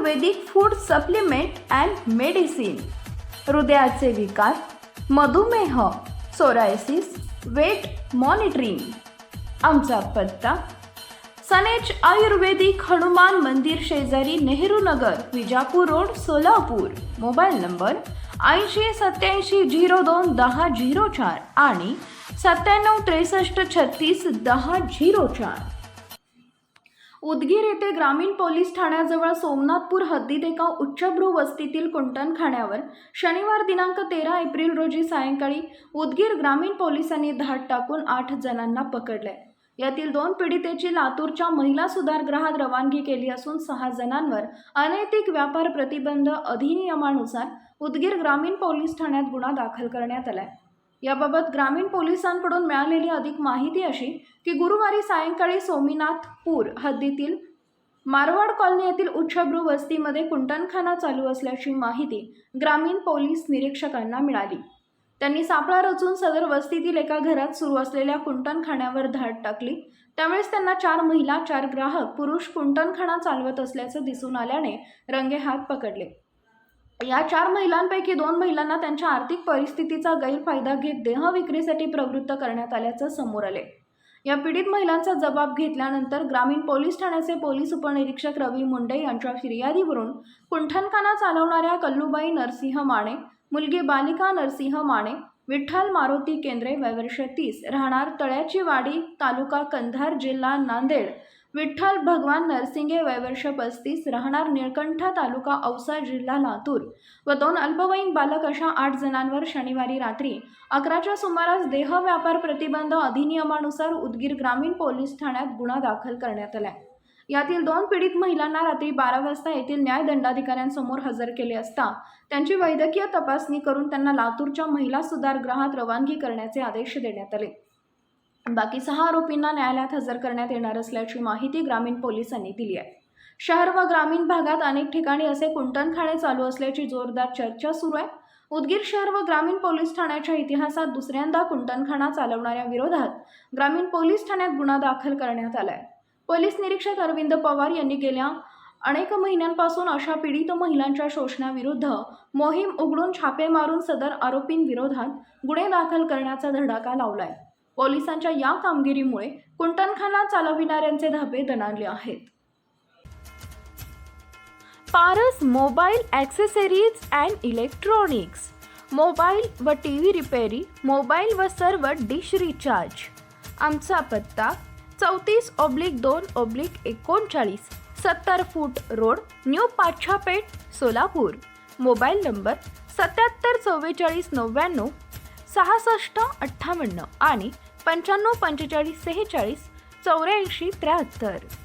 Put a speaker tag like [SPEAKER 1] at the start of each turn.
[SPEAKER 1] Ayurvedic food supplement and medicine, हृदयाचे विकार, मधुमेह, सोरायसिस, वेट मॉनिटरिंग. आमचा पत्ता सनेज आयुर्वेदिक हनुमान मंदिर शेजारी Nehru Nagar, Vijapur road, Solapur. Mobile number 8087021004 आणि 9763361004. उदगीर येथे ग्रामीण पोलीस ठाण्याजवळ सोमनाथपूर हद्दीत एका उच्चभ्रू वस्तीतील कुंटणखाण्यावर शनिवार दिनांक 13 एप्रिल रोजी सायंकाळी उदगीर ग्रामीण पोलिसांनी धाड टाकून 8 जणांना पकडले. यातील 2 पीडितेची लातूरच्या महिला सुधारगृहात रवानगी केली असून 6 जणांवर अनैतिक व्यापार प्रतिबंध अधिनियमानुसार उदगीर ग्रामीण पोलीस ठाण्यात गुन्हा दाखल करण्यात आलाय. याबाबत ग्रामीण पोलिसांकडून मिळालेली अधिक माहिती अशी की गुरुवारी सायंकाळी सोमनाथपूर हद्दीतील मारवाड कॉलनी येथील उच्चभ्रू वस्तीमध्ये कुंटणखाना चालू असल्याची माहिती ग्रामीण पोलीस निरीक्षकांना मिळाली. त्यांनी सापळा रचून सदर वस्तीतील एका घरात सुरू असलेल्या कुंटणखान्यावर धाड टाकली. त्यावेळेस त्यांना 4 महिला 4 ग्राहक पुरुष कुंटणखाना चालवत असल्याचं दिसून आल्याने रंगेहात पकडले. या 4 महिलांपैकी 2 महिलांना त्यांच्या आर्थिक परिस्थितीचा गैरफायदा घेत देह विक्रीसाठी प्रवृत्त करण्यात आल्याचं समोर आले. या पीडित महिलांचा जबाब घेतल्यानंतर ग्रामीण पोलीस ठाण्याचे पोलीस उपनिरीक्षक रवी मुंडे यांच्या फिर्यादीवरून कुंटणखाना चालवणाऱ्या कल्लूबाई नरसिंह माने, मुलगी बालिका नरसिंह माने, विठ्ठल मारुती केंद्रे, वय वर्ष 30, राहणार तळ्याची वाडी, तालुका कंधार, जिल्हा नांदेड, विठ्ठल भगवान नरसिंगे, वय वर्ष 35, राहणार निळकंठ, तालुका औसा, जिल्हा लातूर व 2 अल्पवयीन बालक अशा 8 जणांवर शनिवारी रात्री 11च्या सुमारास देह व्यापार प्रतिबंध अधिनियमानुसार उदगीर ग्रामीण पोलीस ठाण्यात गुन्हा दाखल करण्यात आला. यातील 2 पीडित महिलांना रात्री 12 वाजता येथील न्यायदंडाधिकाऱ्यांसमोर हजर केले असता त्यांची वैद्यकीय तपासणी करून त्यांना लातूरच्या महिला सुधारगृहात रवानगी करण्याचे आदेश देण्यात आले. बाकी 6 आरोपींना न्यायालयात हजर करण्यात येणार असल्याची माहिती ग्रामीण पोलिसांनी दिली आहे. शहर व ग्रामीण भागात अनेक ठिकाणी असे कुंटणखाने चालू असल्याची जोरदार चर्चा सुरू आहे. उदगीर शहर व ग्रामीण पोलीस ठाण्याच्या इतिहासात दुसऱ्यांदा कुंटणखाना चालवणाऱ्या विरोधात ग्रामीण पोलीस ठाण्यात गुन्हा दाखल करण्यात आलाय. पोलीस निरीक्षक अरविंद पवार यांनी गेल्या अनेक महिन्यांपासून अशा पीडित महिलांच्या शोषणाविरुद्ध मोहीम उघडून छापे मारून सदर आरोपींविरोधात गुन्हे दाखल करण्याचा धडाका लावलाय. पोलिसांच्या या कामगिरीमुळे कुंटणखाना चालविणाऱ्यांचे धाबे दणाणले आहेत. Paras mobile accessories and electronics, mobile व टीव्ही रिपेरी, मोबाईल व सर्व डिश रिचार्ज. आमचा पत्ता 34/2/39, 70 फूट road, new Pachhapeth, Solapur. Mobile number 774499 6658 आणि 954546 8473.